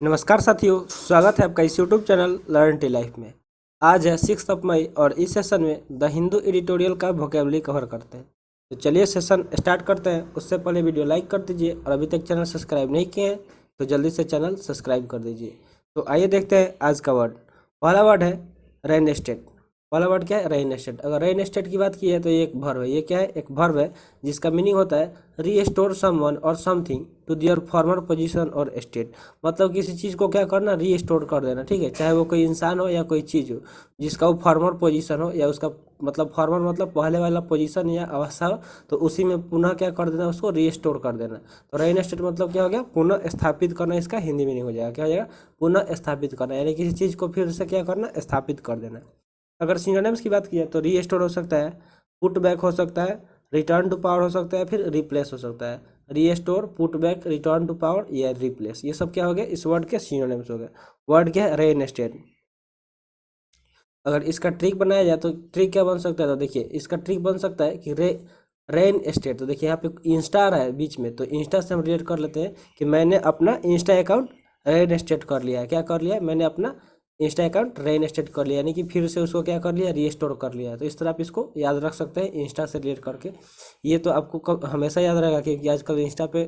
नमस्कार साथियों, स्वागत है आपका इस YouTube channel learn tea life में। आज है 6 मई और इस सेशन में द हिंदू एडिटोरियल का वोकेबलरी कवर करते हैं। तो चलिए सेशन स्टार्ट करते हैं। उससे पहले वीडियो लाइक कर दीजिए और अभी तक चैनल सब्सक्राइब नहीं किए हैं तो जल्दी से चैनल सब्सक्राइब कर दीजिए। तो आइए देखते हैं आज का वर्ड। पहला वर्ड है रेन एस्टेट। पहला वर्ड क्या है? Rain estate. अगर रेन एस्टेट की बात की है तो ये एक वर्ब है। ये क्या है? एक वर्ब है जिसका मीनिंग होता है रीस्टोर समवन और something to their former position और स्टेट। मतलब किसी चीज़ को क्या करना? रीस्टोर कर देना। ठीक है, चाहे वो कोई इंसान हो या कोई चीज़ हो जिसका वो फॉर्मर पोजीशन हो या उसका मतलब फॉर्मर मतलब पहले वाला पोजीशन या अवस्था हो, तो उसी में पुनः क्या कर देना? उसको रीस्टोर कर देना। तो रेन एस्टेट मतलब क्या हो गया? पुनः स्थापित करना। इसका हिंदी मीनिंग हो जाएगा, क्या हो जाएगा? पुनः स्थापित करना, यानी किसी चीज़ को फिर से क्या करना? स्थापित कर देना। अगर सिनोनिम्स की बात की है तो रीस्टोर हो सकता है, पुट बैक हो सकता है, रिटर्न टू पावर हो सकता है, फिर रिप्लेस हो सकता है। Restore, put back, return to power या रिप्लेस, ये सब क्या हो गया? इस वर्ड के सिनोनिम्स हो गए। वर्ड क्या है? Rain estate. अगर इसका ट्रिक बनाया जाए तो ट्रिक क्या बन सकता है? तो देखिए इसका ट्रिक बन सकता है कि रेन एस्टेट। तो देखिए यहाँ पे इंस्टा है बीच में, तो इंस्टा से हम रिलेट कर लेते हैं कि मैंने अपना इंस्टा अकाउंट रेन एस्टेट कर लिया है। क्या कर लिया है? मैंने अपना इंस्टा अकाउंट रेन एस्टेट कर लिया, यानी कि फिर से उसको क्या कर लिया? रीस्टोर कर लिया है। तो इस तरह आप इसको याद रख सकते हैं इंस्टा से रिलेट करके। ये तो आपको हमेशा याद रहेगा क्योंकि आजकल इंस्टा पे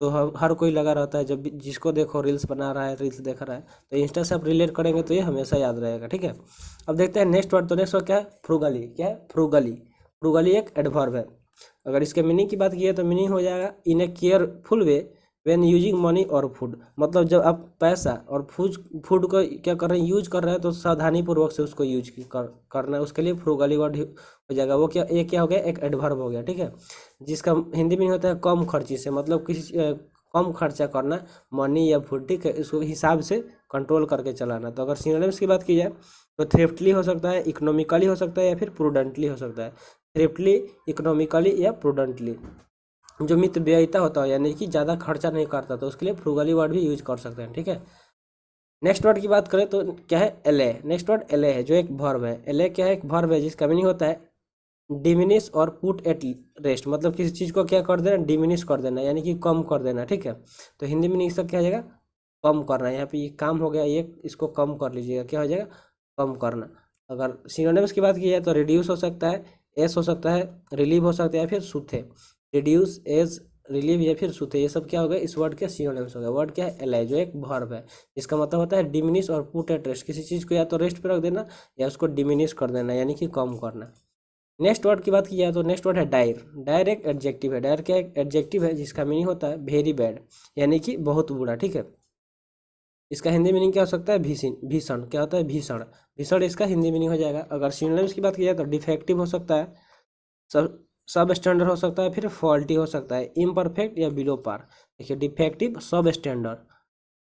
तो हर कोई लगा रहता है। जब भी जिसको देखो रील्स बना रहा है, रील्स देख रहा है, तो इंस्टा से आप रिलेट करेंगे तो ये हमेशा याद रहेगा। ठीक है, अब देखते हैं नेक्स्ट वर्ड। तो नेक्स्ट वर्ड क्या है? फ्रूगली। क्या है? फ्रूगली। फ्रूगली एक एडवर्ब है। अगर इसके मीनिंग की बात की है तो मीनिंग हो जाएगा in a careful way when using money और फूड। मतलब जब आप पैसा और फूड को क्या कर रहे हैं? यूज कर रहे हैं, तो सावधानी पूर्वक से उसको यूज करना है। उसके लिए फ्रूगली वर्ड हो जाएगा। वो क्या? ये क्या हो गया? एक एडवर्ब हो गया। ठीक है, जिसका हिंदी में होता है कम खर्ची से। मतलब किसी कम खर्चा करना, मनी या फूड। ठीक है, इसको हिसाब से कंट्रोल करके चलाना। तो अगर सिनोनिम्स की बात की जाए तो थ्रिफ्टली हो सकता है, इकोनॉमिकली हो सकता है, या फिर प्रूडेंटली हो सकता है। थ्रिफ्टली, इकोनॉमिकली या प्रूडेंटली। जो मितव्ययिता होता है यानी कि ज़्यादा खर्चा नहीं करता, तो उसके लिए फ्रूगली वर्ड भी यूज कर सकते हैं। ठीक है, नेक्स्ट वर्ड की बात करें तो क्या है? एले। नेक्स्ट वर्ड एले है, जो एक वर्ब है। एले क्या है? एक वर्ब है जिसका मीनिंग होता है डिमिनिश और पुट एट रेस्ट। मतलब किसी चीज़ को क्या कर देना? डिमिनिश कर देना, यानी कि कम कर देना। ठीक है, तो हिंदी में इसका क्या हो जाएगा? कम करना। यहाँ पे ये काम हो गया, ये इसको कम कर लीजिएगा। क्या हो जाएगा? कम करना। अगर सिनोनिम्स की बात की जाए तो रिड्यूस हो सकता है, एस हो सकता है, रिलीव हो सकता है, या फिर सूथे। रिड्यूस, एस, रिलीव या फिर सूथे, ये सब क्या हो गया? इस वर्ड के सिनोनिम्स हो गया। वर्ड क्या है? एलाई, जो एक वर्ब है। इसका मतलब होता है डिमिनिश और पुट एट रेस्ट। किसी चीज़ को या तो रेस्ट पे रख देना या उसको डिमिनिश कर देना, यानी कि कम करना। नेक्स्ट वर्ड की बात की जाए तो नेक्स्ट वर्ड है डायर। डायर एक एडजेक्टिव है। डायर क्या एक एडजेक्टिव है जिसका मीनिंग होता है वेरी बैड, यानी कि बहुत बुरा। ठीक है, इसका हिंदी मीनिंग क्या हो सकता है? भीषण। भीषण क्या होता है? भीषण। भीषण इसका हिंदी मीनिंग हो जाएगा। अगर सिनोनिम्स की बात की जाए तो डिफेक्टिव हो सकता है, सब स्टैंडर्ड हो सकता है, फिर फॉल्टी हो सकता है, इम्परफेक्ट या बिलो पार। देखिए डिफेक्टिव, सब स्टैंडर्ड,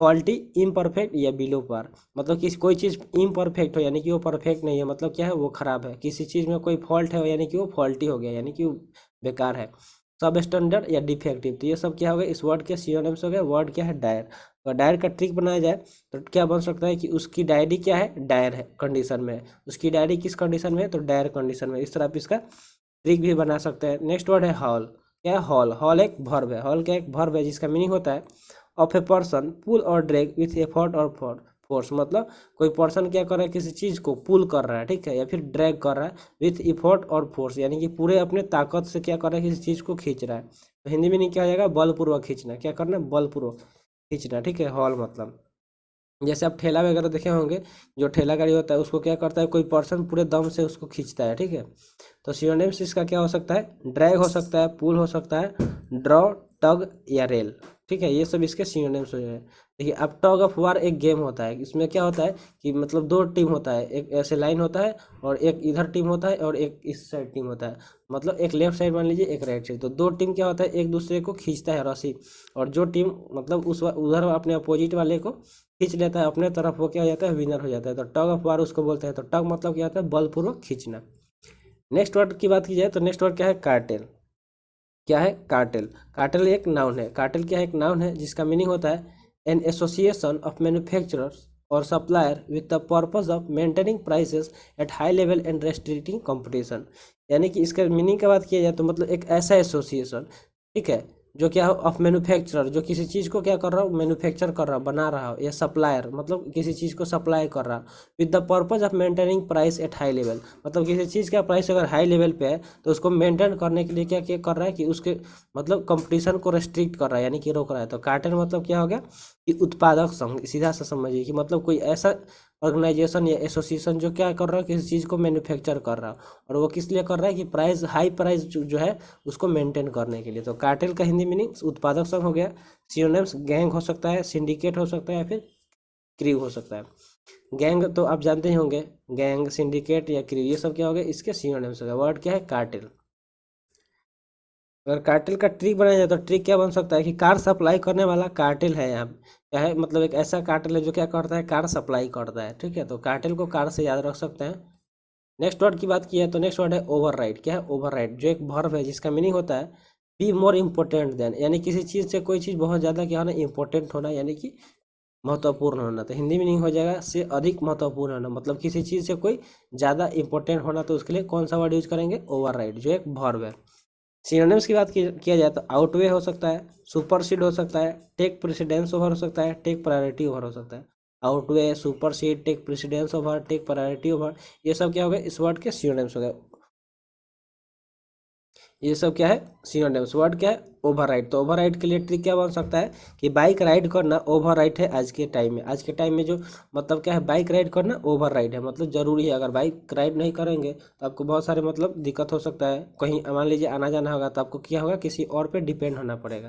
फॉल्टी, इम्परफेक्ट या बिलो पार। मतलब किसी कोई चीज़ इम्परफेक्ट हो यानी कि वो परफेक्ट नहीं है, मतलब क्या है? वो खराब है। किसी चीज़ में कोई फॉल्ट है यानी कि वो फॉल्टी हो गया, यानी कि वो बेकार है। सब स्टैंडर्ड या डिफेक्टिव, तो ये सब क्या हो गया? इस वर्ड के सिनोनिम्स हो गए। वर्ड क्या है? डायर। अगर डायर का ट्रिक बनाया जाए तो क्या बन सकता है कि उसकी डायरी क्या है? डायर है कंडीशन में है। उसकी डायरी किस कंडीशन में है? तो डायर कंडीशन में। इस तरह आप इसका ट्रिक भी बना सकते हैं। नेक्स्ट वर्ड है हॉल। क्या है? हॉल। हॉल एक वर्ब है। हॉल क्या एक वर्ब है जिसका मीनिंग होता है ऑफ ए पर्सन पुल और ड्रैग विथ एफर्ट और फोर्स। मतलब कोई पर्सन क्या कर रहा है? किसी चीज़ को पुल कर रहा है, ठीक है, या फिर ड्रैग कर रहा है विथ इफर्ट और फोर्स, यानी कि पूरे अपने ताकत से क्या कर रहा है? किसी चीज़ को खींच रहा है। तो हिंदी में नहीं क्या हो जाएगा? बलपूर्वक खींचना। क्या करना? बलपूर्वक खींचना। ठीक है, हॉल मतलब जैसे आप ठेला वगैरह देखे होंगे, जो ठेला गाड़ी होता है उसको क्या करता है? कोई पर्सन पूरे दम से उसको खींचता है। ठीक है, तो सिनोनिम्स इसका क्या हो सकता है? ड्रैग हो सकता है, पुल हो सकता है, ड्रॉ, टग या रेल। ठीक है, ये सब इसके सिनोनिम्स हो जाए। देखिए अब टग ऑफ वार एक गेम होता है। इसमें क्या होता है कि मतलब दो टीम होता है, एक ऐसे लाइन होता है और एक इधर टीम होता है और एक इस साइड टीम होता है। मतलब एक लेफ्ट साइड मान लीजिए, एक राइट साइड, तो दो टीम क्या होता है? एक दूसरे को खींचता है रस्सी, और जो टीम मतलब उस उधर अपने अपोजिट वाले को खींच लेता है अपने तरफ, वो क्या हो जाता है? विनर हो जाता है। तो टग ऑफ वार उसको बोलते हैं। तो टग मतलब क्या होता है? बलपूर्वक खींचना। नेक्स्ट वर्ड की बात की जाए तो नेक्स्ट वर्ड क्या है? कार्टेल। क्या है? कार्टेल। कार्टेल एक नाउन है। कार्टेल क्या है? एक नाउन है जिसका मीनिंग होता है एन एसोसिएशन ऑफ मैन्युफैक्चरर्स और supplier with the purpose of maintaining prices at high level and restricting competition. यानी कि इसका मीनिंग की बात किया जाए तो मतलब एक ऐसा एसोसिएशन, ठीक है, जो क्या हो, ऑफ मैन्युफैक्चरर, जो किसी चीज़ को क्या कर रहा हो, मैन्युफैक्चर कर रहा हो, बना रहा हो, या सप्लायर मतलब किसी चीज़ को सप्लाई कर रहा हो, with the purpose of maintaining price at high level, मतलब किसी चीज़ का प्राइस अगर हाई लेवल पे है तो उसको मेंटेन करने के लिए क्या क्या कर रहा है कि उसके मतलब कंपटीशन को रेस्ट्रिक्ट कर रहा है, यानी कि रोक रहा है। तो कार्टेल मतलब क्या हो गया कि उत्पादक संघ, सीधा सा समझिए कि मतलब कोई ऐसा ऑर्गेनाइजेशन या एसोसिएशन जो क्या कर रहा है, किसी चीज़ को मैन्युफैक्चर कर रहा है, और वो किस लिए कर रहा है कि प्राइस, हाई प्राइस जो है उसको मेंटेन करने के लिए। तो कार्टेल का हिंदी मीनिंग उत्पादक संघ हो गया। सिनोनिम्स गैंग हो सकता है, सिंडिकेट हो सकता है, या फिर क्रू हो सकता है। गैंग तो आप जानते ही होंगे, गैंग, सिंडिकेट या क्रू, ये सब क्या हो गया, इसके सिनोनिम्स हो गया। वर्ड क्या है, कार्टेल। अगर कार्टेल का ट्रिक बनाया जाए तो ट्रिक क्या बन सकता है कि कार सप्लाई करने वाला कार्टेल है यहाँ पे। क्या है, मतलब एक ऐसा कार्टेल है जो क्या करता है, कार सप्लाई करता है। ठीक है, तो कार्टेल को कार से याद रख सकते हैं। नेक्स्ट वर्ड की बात की है तो नेक्स्ट वर्ड है ओवरराइड। क्या है, ओवरराइड, जो एक वर्ब है जिसका मीनिंग होता है बी मोर इम्पोर्टेंट देन, यानी किसी चीज़ से कोई चीज़ बहुत ज़्यादा क्या होना, इंपॉर्टेंट होना, यानी कि महत्वपूर्ण होना। तो हिंदी मीनिंग हो जाएगा से अधिक महत्वपूर्ण होना, मतलब किसी चीज़ से कोई ज़्यादा इंपॉर्टेंट होना, तो उसके लिए कौन सा वर्ड यूज करेंगे, ओवरराइड, जो एक वर्ब है। सिनोनिम्स की बात किया जाए तो आउटवे हो सकता है, सुपरसीड हो सकता है, टेक प्रेसिडेंस ओवर हो सकता है, टेक प्रायोरिटी ओवर हो सकता है। Outweigh, supersede, take precedence over, take priority over, ये सब क्या हो गए, इस वर्ड के सिनोनिम्स हो गए। ये सब क्या है, सिनोनिम्स। वर्ड क्या है, ओवरराइड। तो ओवरराइड के लिए ट्रिक क्या बन सकता है कि बाइक राइड करना ओवरराइड है आज के टाइम में। आज के टाइम में जो मतलब क्या है, बाइक राइड करना ओवरराइड है, मतलब जरूरी है। अगर बाइक राइड नहीं करेंगे तो आपको बहुत सारे मतलब दिक्कत हो सकता है, कहीं मान लीजिए आना जाना होगा तो आपको क्या होगा, किसी और पे डिपेंड होना पड़ेगा।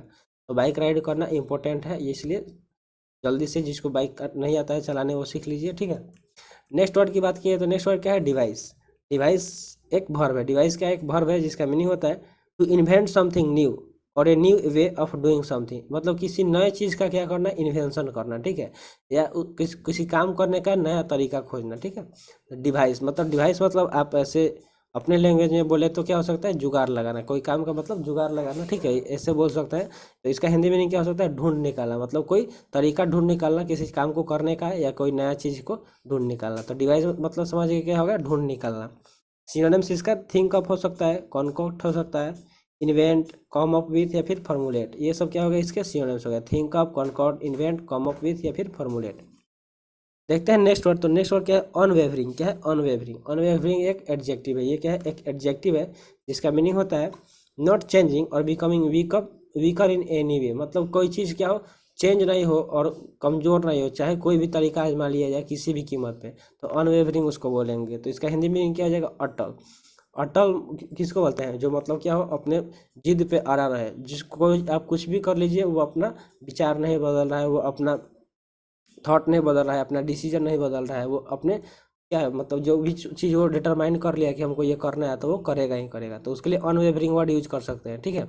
तो बाइक राइड करना इंपॉर्टेंट है, इसलिए जल्दी से जिसको बाइक नहीं आता है चलाने वो सीख लीजिए। ठीक है, नेक्स्ट वर्ड की बात की है तो नेक्स्ट वर्ड क्या है, डिवाइस। डिवाइस एक वर्ब है। डिवाइस क्या है, एक वर्ब है जिसका मीनिंग होता है टू इन्वेंट समथिंग न्यू और a new way of doing something, मतलब किसी नए चीज़ का क्या करना, इन्वेंशन करना। ठीक है, या किसी काम करने का नया तरीका खोजना। ठीक है, डिवाइस मतलब, डिवाइस मतलब आप ऐसे अपने लैंग्वेज में बोले तो क्या हो सकता है, जुगाड़ लगाना, कोई काम का मतलब जुगाड़ लगाना। ठीक है, ऐसे बोल सकते हैं। तो इसका हिंदी मीनिंग क्या हो सकता है, ढूंढ निकालना, मतलब कोई तरीका ढूंढ निकालना किसी काम को करने का, या कोई नया चीज़ को ढूंढ निकालना। तो डिवाइस मतलब समझिए क्या होगा, ढूंढ निकालना। सिनोनिम्स इसका थिंक अप हो सकता है, कॉन्कोक्ट हो सकता है, इन्वेंट, कम अप विथ, या फिर फॉर्मुलेट। ये सब क्या हो गया, इसके सिनोनिम्स हो गया। Think up, concord, invent, come up with, या फिर फॉर्मुलेट। देखते हैं नेक्स्ट वर्ड। तो नेक्स्ट वर्ड क्या है, अनवेवरिंग। क्या है, अनवेवरिंग। अनवेवरिंग एक एडजेक्टिव है। ये क्या है, एक एडजेक्टिव है जिसका मीनिंग होता है नॉट चेंजिंग और becoming weaker in any way, मतलब कोई चीज़ क्या हो, चेंज नहीं हो और कमज़ोर नहीं हो, चाहे कोई भी तरीका आजमा लिया जाए किसी भी कीमत पे, तो अनवेवरिंग उसको बोलेंगे। तो इसका हिंदी मीनिंग क्या हो जाएगा, अटल। अटल किसको बोलते हैं, जो मतलब क्या हो, अपने जिद पे अड़ा रहे, जिसको आप कुछ भी कर लीजिए वो अपना विचार नहीं बदल रहा है, वो अपना थॉट नहीं बदल रहा है, अपना डिसीजन नहीं बदल रहा है, वो अपने क्या है, मतलब जो भी चीज़ वो डिटरमाइन कर लिया कि हमको ये करना है तो वो करेगा ही करेगा। तो उसके लिए अनवेवरिंग वर्ड यूज कर सकते हैं। ठीक है,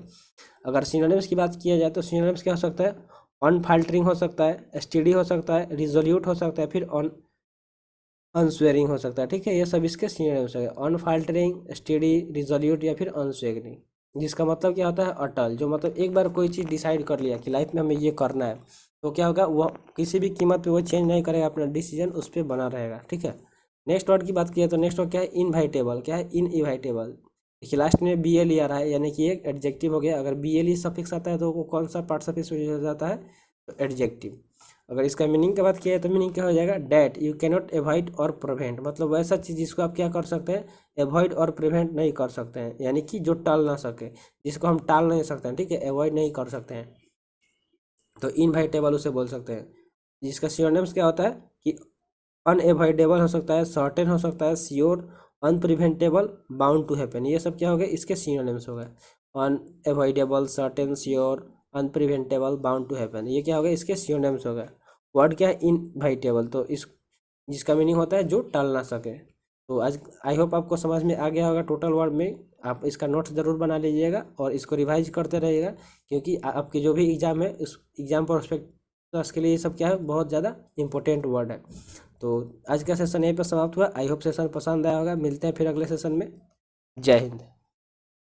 अगर सिनोनिम्स की बात किया जाए तो सिनोनिम्स क्या हो सकता है, अनफाल्टरिंग हो सकता है, स्टडी हो सकता है, रिजोल्यूट हो सकता है, फिर अनस्वेरिंग हो सकता है। ठीक है, ये सब इसके सिनोनिम्स है, अनफाल्टरिंग, स्टडी, रिजोल्यूट, या फिर अनस्वेरिंग, जिसका मतलब क्या होता है, अटल। जो मतलब एक बार कोई चीज़ डिसाइड कर लिया कि लाइफ में हमें ये करना है, तो क्या होगा, वो किसी भी कीमत पे वो चेंज नहीं करेगा, अपना डिसीजन उस पर बना रहेगा। ठीक है, नेक्स्ट वर्ड की बात की है तो नेक्स्ट वर्ड क्या है, इनवाइटेबल। क्या है, इनइवाइटेबल। देखिए लास्ट में बी एल ई आ रहा है, यानी कि एक एडजेक्टिव हो गया। अगर बी एल ई सफिक्स आता है तो वो कौन सा पार्ट सफिक्स हो जाता है, तो एडजेक्टिव। अगर इसका मीनिंग की बात किया है तो मीनिंग क्या हो जाएगा, डैट यू कैनॉट एवॉइड और प्रिवेंट, मतलब वैसा चीज़ जिसको आप क्या कर सकते हैं, एवॉइड और प्रिवेंट नहीं कर सकते हैं, यानी कि जो टाल ना सके, जिसको हम टाल नहीं सकते हैं। ठीक है, एवॉइड नहीं कर सकते हैं, तो इनवाइटेबल उसे बोल सकते हैं। जिसका सिनोनिम्स क्या होता है कि अनएवॉइडेबल हो सकता है, सर्टेन हो सकता है, sure, unpreventable, bound to happen. ये सब क्या हो गए, इसके सिनोनिम्स हो गए। Unavoidable, certain, sure, unpreventable, bound to happen, ये क्या हो गया, इसके सिनोनिम्स हो गए। वर्ड क्या है, इनवाइटेबल, तो इस जिसका मीनिंग होता है जो टल ना सके। तो आज आई होप आपको समझ में आ गया होगा टोटल वर्ड में। आप इसका नोट्स ज़रूर बना लीजिएगा और इसको रिवाइज करते रहिएगा, क्योंकि आपके जो भी एग्ज़ाम है उस एग्ज़ाम प्रोस्पेक्टस के लिए ये सब क्या है, बहुत ज़्यादा इंपॉर्टेंट वर्ड है। तो आज का सेशन यहीं पर समाप्त हुआ। आई होप सेशन पसंद आया होगा। मिलते हैं फिर अगले सेशन में। जय हिंद।